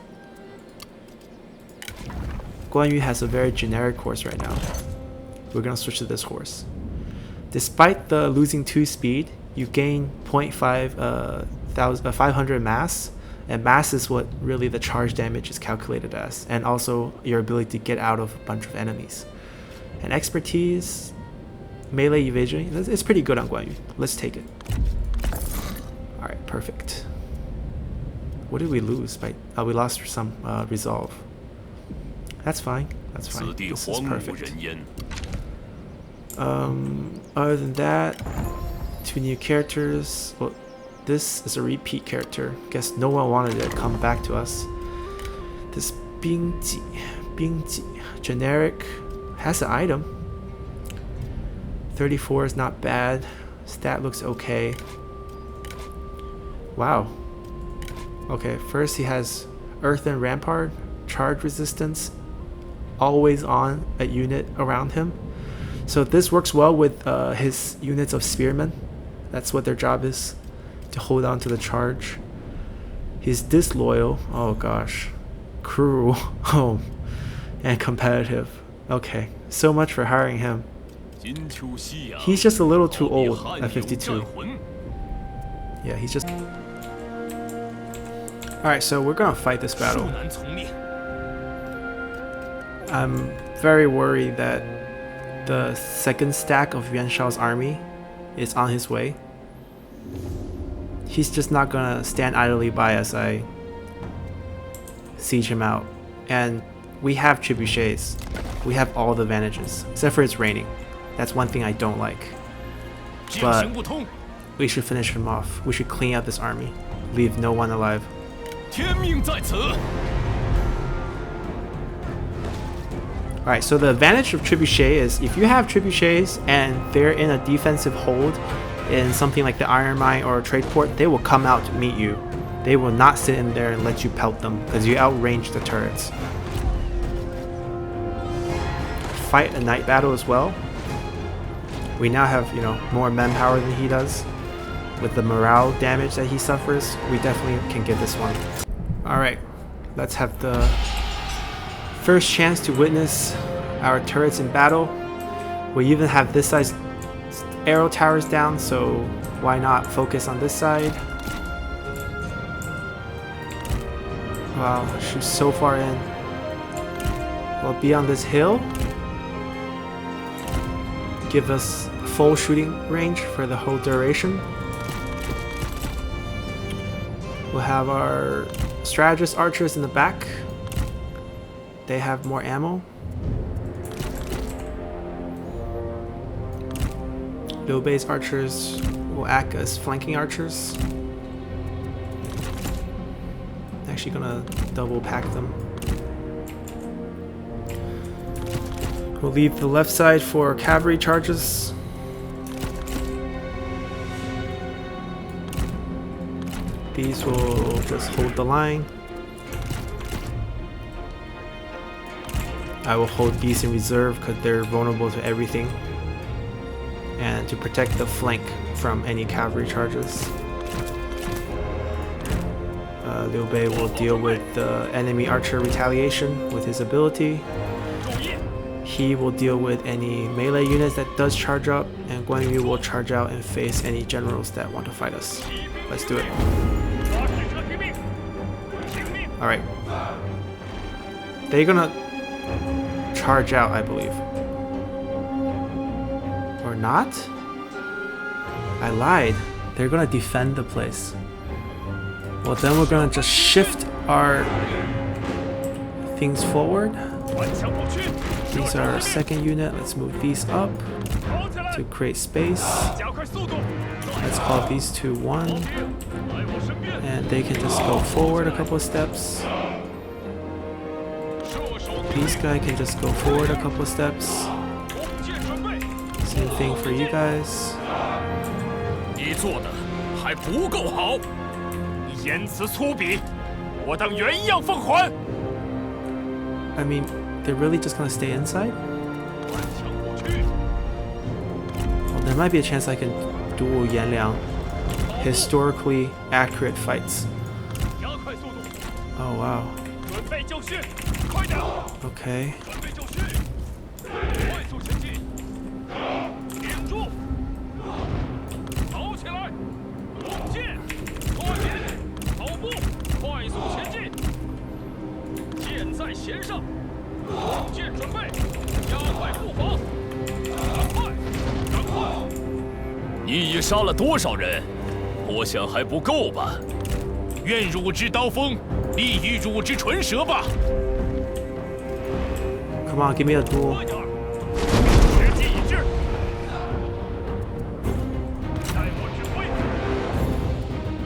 Guan Yu has a very generic horse right now. We're going to switch to this horse. Despite the losing 2 speed, you gain 500 mass, and mass is what really the charge damage is calculated as, and also your ability to get out of a bunch of enemies. And expertise, melee evasion, it's pretty good on Guan Yu. Let's take it. Alright, perfect. What did we lose? Oh, we lost some resolve. That's fine. That's fine. This is perfect. Other than that, 2 new characters. Well, this is a repeat character. Guess no one wanted it to come back to us. This Bingji, generic, has an item. 34 is not bad. Stat looks okay. Wow. Okay, first he has Earthen Rampart, charge resistance, always on a unit around him. So this works well with his units of spearmen. That's what their job is, to hold on to the charge. He's disloyal. Oh gosh. Cruel. Oh. And competitive. Okay, so much for hiring him. He's just a little too old at 52. Yeah, he's just... Alright, so we're gonna fight this battle. I'm very worried that the second stack of Yuan Shao's army is on his way. He's just not gonna stand idly by as I siege him out. And we have trebuchets. We have all the advantages, except for it's raining. That's one thing I don't like. But we should finish him off. We should clean out this army. Leave no one alive. Alright, so the advantage of trebuchet is if you have trebuchets and they're in a defensive hold in something like the Iron Mine or a trade port, they will come out to meet you. They will not sit in there and let you pelt them because you outrange the turrets. Fight a night battle as well. We now have, you know, more manpower than he does. With the morale damage that he suffers, we definitely can get this one. Alright, let's have the first chance to witness our turrets in battle. We even have this size arrow towers down, so why not focus on this side? Wow, she's so far in. We'll be on this hill. Give us full shooting range for the whole duration. We'll have our strategist archers in the back. They have more ammo. Liu Bei's archers will act as flanking archers. Actually gonna double pack them. We'll leave the left side for cavalry charges. These will just hold the line. I will hold these in reserve because they're vulnerable to everything. And to protect the flank from any cavalry charges. Liu Bei will deal with the enemy archer retaliation with his ability. He will deal with any melee units that does charge up, and Guan Yu will charge out and face any generals that want to fight us. Let's do it. Alright. They're gonna charge out, I believe. Or not? I lied. They're gonna defend the place. Well, then we're gonna just shift our things forward. These are our second unit. Let's move these up to create space. Let's call these two 1. And they can just go forward a couple of steps. These guys can just go forward a couple of steps. Same thing for you guys. I mean, they're really just gonna stay inside? Well, there might be a chance I can duel Yan Liang. Historically accurate fights. Oh wow. Okay. Come on, give me a duel.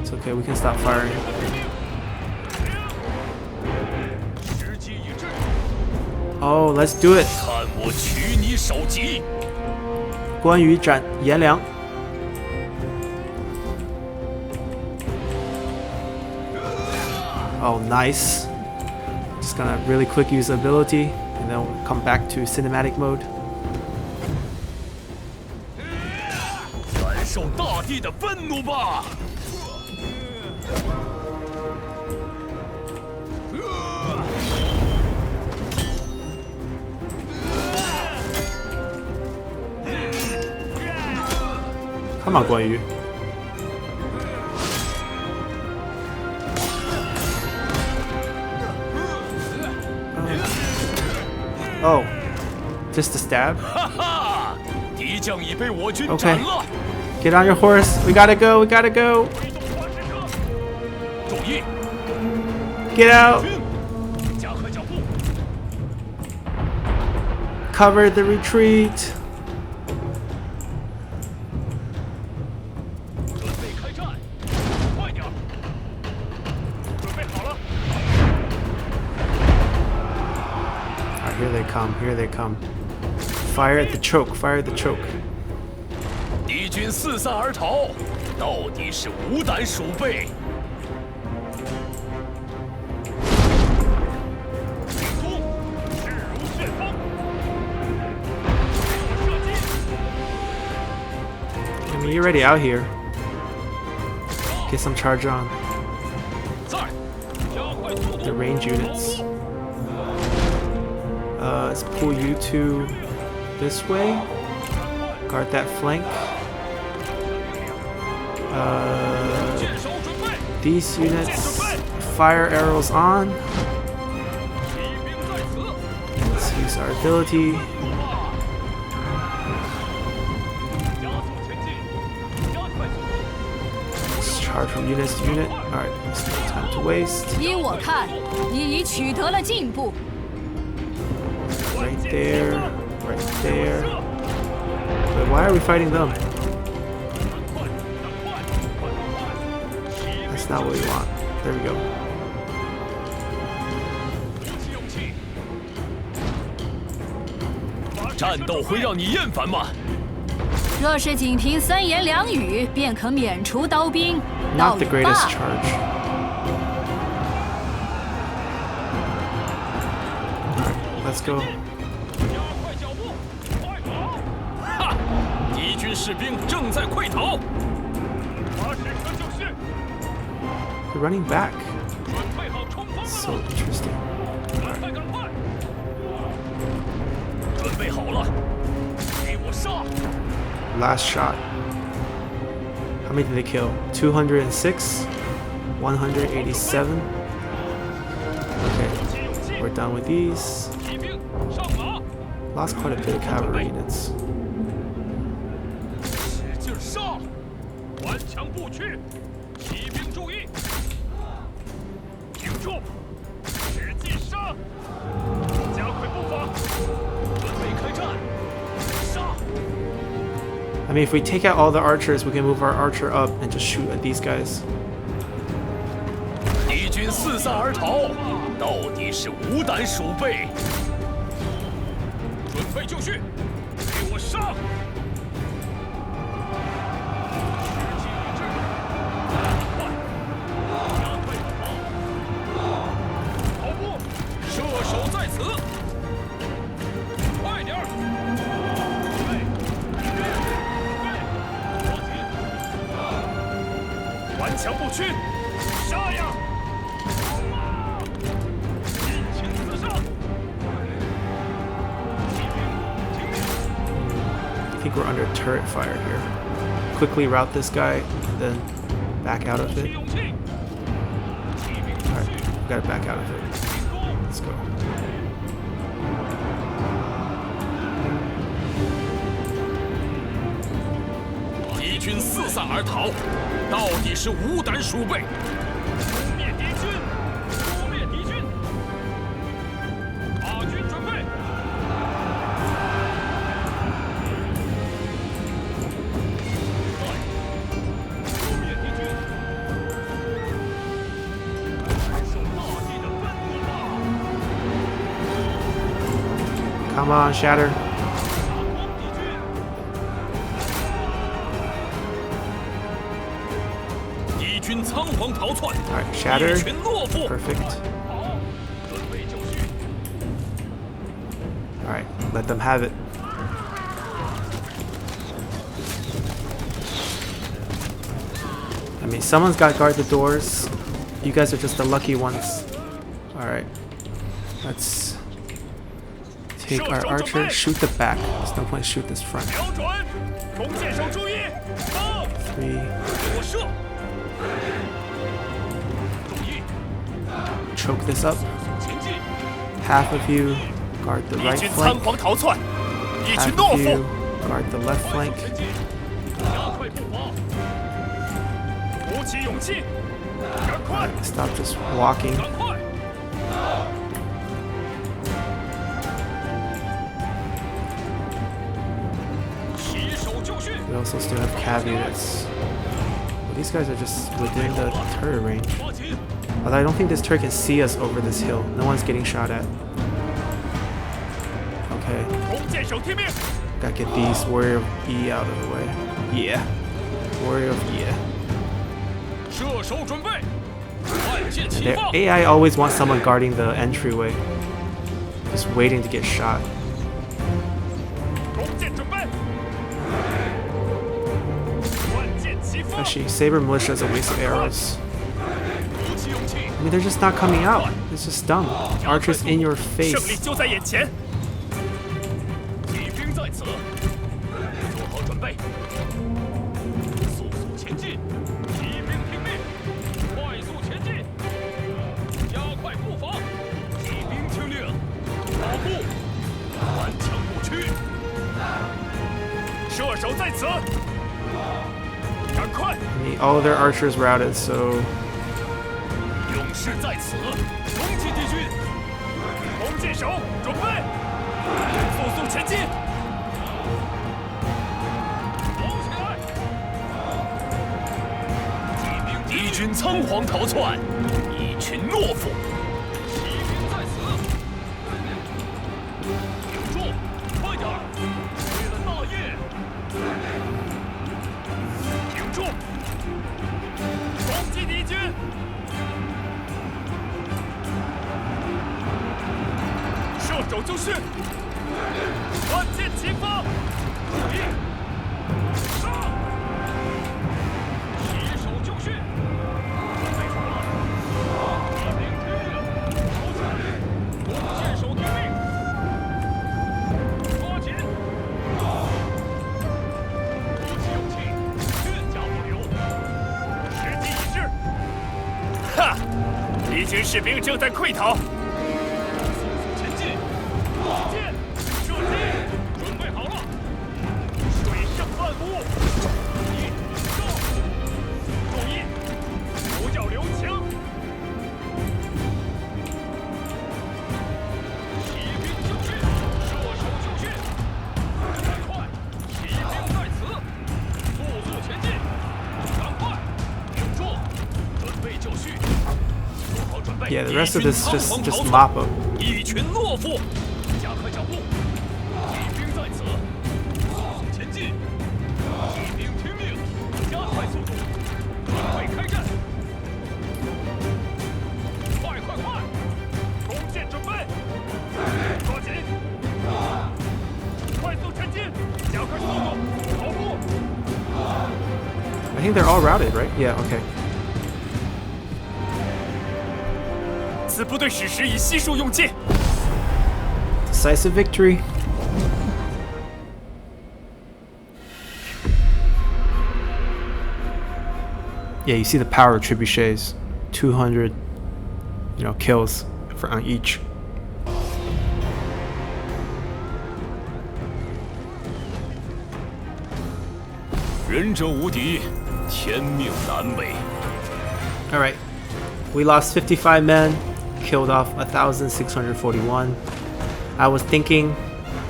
It's okay, we can stop firing. Oh, let's do it. 关羽斩颜良。Oh, nice. Just gonna really quick use the ability, and then we'll come back to cinematic mode. 感受大地的愤怒吧！ Come on, Guan Yu. Oh, just a stab? 哈哈，敌将已被我军 Okay. 斩了。 Get on your horse. We gotta go. We gotta go. 注意， Get out. 军，加快脚步。 Cover the retreat. 准备开战，快点儿！准备好了。 Alright, here they come. Here they come. Fire at the choke. Fire at the choke. 敌军四散而逃，到底是无胆鼠辈。进攻，势如旋风。射击， I mean, you're already out here. Get some charge on. 在，加快速 The 度。 range units. Let's pull you to this way. Guard that flank. 箭手准备， These units, fire arrows on. 骑兵在此。 Let's use our ability. 加速前进，加快速度。 Let's charge from unit to unit. Alright, there's no time to waste. 依我看，你已取得了进步。 Right there, right there. Wait, why are we fighting them? 快，快，快，快！骑兵 That's not what we want. There we go. 鼓起勇气。战斗会让你厌烦吗？若是仅凭三言两语便可免除刀兵，倒 Not the 也罢 greatest。charge. Alright, let's go. 加快脚步，快跑！哈！敌军士兵正在溃逃。发时刻就绪， They're running back. 准备好冲锋 So 了！ interesting. 赶快，赶快！准备好了，给我杀！ Last shot. How many did they kill? 206? 187? Okay, 鼓起勇气， we're done with these. 骑兵上马， Lost quite a bit of cavalry units. 使劲杀！顽强不屈，骑兵注意，挺住，使劲杀！加快步伐，准备开战，杀！ I mean, if we take out all the archers, we can move our archer up and just shoot at these guys. 敌军四散而逃，到底是无胆鼠辈。准备就绪，给我杀！士气一致，快，加快跑步，射手在此，快点儿！准备，顽强不屈，杀呀！ 尽情厮杀！ I think we're under turret fire here. Quickly route this guy, then back out of 鼓起 it. 勇气！骑兵继 Alright, 续 we gotta back out of it. 进攻！ Let's go. 敌军四散而逃，到底是无胆鼠辈！扑灭敌军！扑灭敌军！法军准备！快！扑灭敌军！感受大地的愤怒吧！ Come on, Shatter. 杀光敌军！敌军仓皇逃 Alright, shatter. Perfect. Alright, let them have it. I mean, someone's got to guard the doors. You guys are just the lucky ones. Alright. Let's take our archer, shoot the back. There's no point to shoot this front. 3. Choke this up. Half of you guard the right flank. Half of you guard the left flank. Right, stop just walking. We also still have cavalry that's... Well, these guys are just within the turret range. Although I don't think this turret can see us over this hill. No one's getting shot at. Okay. Gotta get these Warrior of E out of the way. Yeah. Warrior of E. Their AI always wants someone guarding the entryway. Just waiting to get shot. Actually, Saber Militia is a waste of arrows. I mean, they're just not coming out. It's just dumb. Archers in your face. I mean, all of their archers routed, so... Yeah, the rest of this just mop up. I think they're all routed, right? Yeah, okay. Decisive victory. Yeah, you see the power of trebuchets. 200, kills on each. Alright. We lost 55 men, killed off 1,641. I was thinking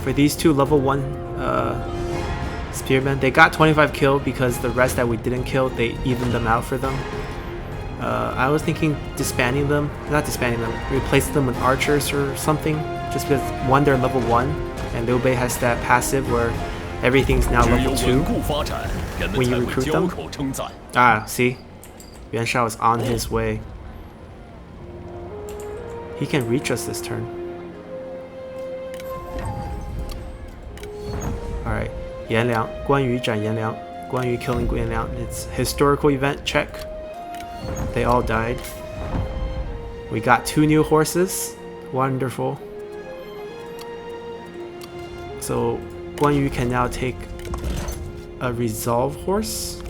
for these two level 1 spearmen, they got 25 killed because the rest that we didn't kill, they evened them out for them. I was thinking disbanding them, not disbanding them, replace them with archers or something, just because one, they're level 1, and Liu Bei has that passive where everything's now level 2 when you recruit them. Ah, see? Yuan Shao is on his way. He can reach us this turn. Alright. Yan Liang. Guan Yu 斩颜良. Guan Yu killing Yan Liang. It's historical event, check. They all died. We got 2 new horses. Wonderful. So Guan Yu can now take a resolve horse.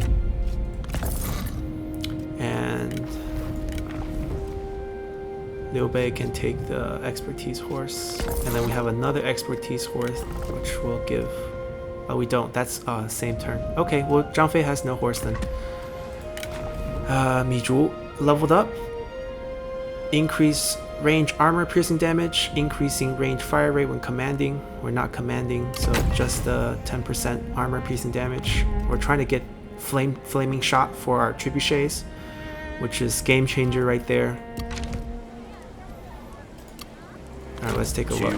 And Liu Bei can take the expertise horse. And then we have another expertise horse, which will give... Oh, we don't. That's same turn. Okay, well, Zhang Fei has no horse then. Mi Zhu leveled up. Increase range armor piercing damage. Increasing range fire rate when commanding. We're not commanding, so just the 10% armor piercing damage. We're trying to get flaming shot for our trebuchets, which is game changer right there. Alright, let's take a look.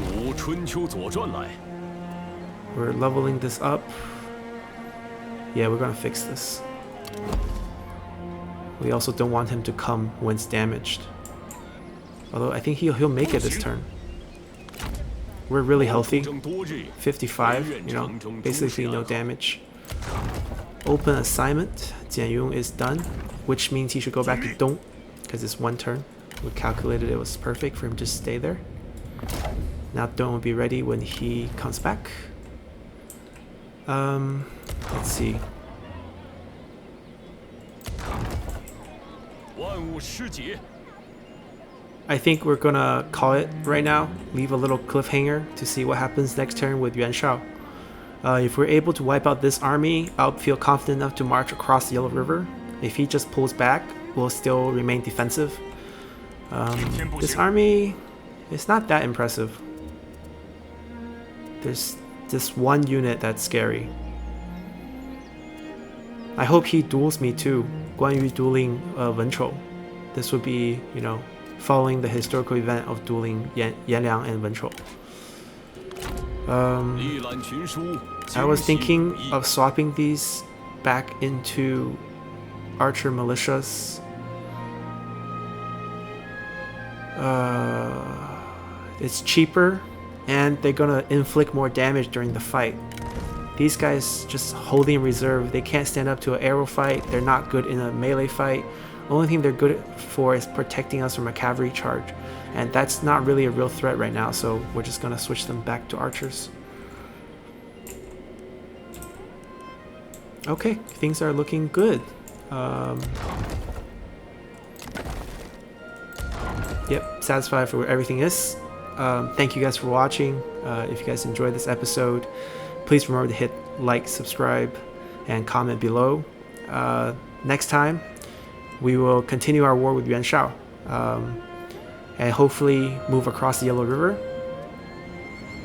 We're leveling this up. Yeah, we're gonna fix this. We also don't want him to come when it's damaged. Although I think he'll make it this turn. We're really healthy. 55, you know, basically no damage. Open assignment. Jian Yun is done, which means he should go back to Dong, because it's 1 turn. We calculated it was perfect for him to stay there. Now Dong will be ready when he comes back. Let's see. I think we're gonna call it right now. Leave a little cliffhanger to see what happens next turn with Yuan Shao. If we're able to wipe out this army, I'll feel confident enough to march across the Yellow River. If he just pulls back, we'll still remain defensive. This army is not that impressive. There's this 1 unit that's scary. I hope he duels me too. Guan Yu dueling Wen Chou. This would be, you know, following the historical event of dueling Yan Liang and Wen Chou. I was thinking of swapping these back into archer militias. It's cheaper, and they're gonna inflict more damage during the fight. These guys just holding reserve. They can't stand up to an arrow fight. They're not good in a melee fight. Only thing they're good for is protecting us from a cavalry charge, and that's not really a real threat right now, so we're just gonna switch them back to archers. Okay, things are looking good. Yep, satisfied for where everything is. Thank you guys for watching. If you guys enjoyed this episode, please remember to hit like, subscribe, and comment below. Next time, we will continue our war with Yuan Shao, and hopefully move across the Yellow River